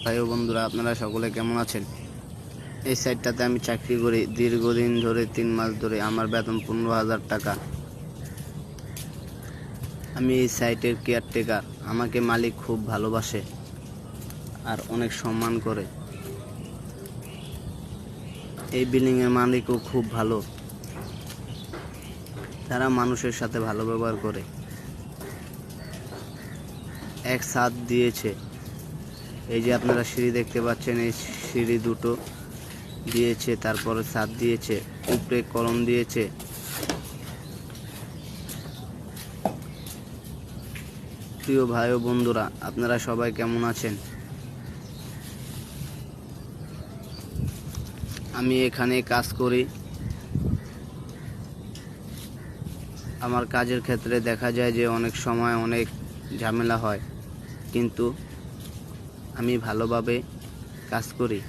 ভাই ও বন্ধুরা, আপনারা সকলে কেমন আছেন? এই সাইটটাতে আমি চাকরি করি দীর্ঘদিন ধরে, 3 মাস ধরে। আমার বেতন 15,000 টাকা। আমি এই সাইটের কেয়ারটেকার। আমাকে মালিক খুব ভালোবাসে আর অনেক সম্মান করে। এই বিল্ডিংয়ের মালিকও খুব ভালো, তারা মানুষের সাথে ভালো ব্যবহার করে। এক ছাদ দিয়েছে, এই যে আপনারা সিঁড়ি দেখতে পাচ্ছেন, এই সিঁড়ি দুটো দিয়েছে, তারপরে ছাদ দিয়েছে, উপরে কলম দিয়েছে। প্রিয় ভাই ও বন্ধুরা, আপনারা সবাই কেমন আছেন? আমি এখানে কাজ করি। আমার কাজের ক্ষেত্রে দেখা যায় যে অনেক সময় অনেক ঝামেলা হয়, কিন্তু আমি ভালোভাবে কাজ করি।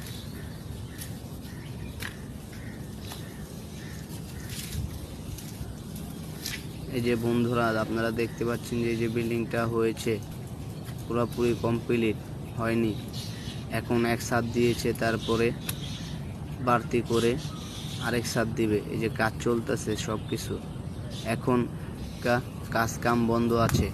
এই যে বন্ধুরা, আপনারা দেখতে পাচ্ছেন যে যে বিল্ডিংটা হয়েছে পুরোপুরি কমপ্লিট হয়নি, এখন এক ছাদ দিয়েছে, তারপরে বাড়তি করে আরেক ছাদ দিবে। এই যে কাজ চলতেছে, সব কিছু এখন কাজ কাম বন্ধ আছে।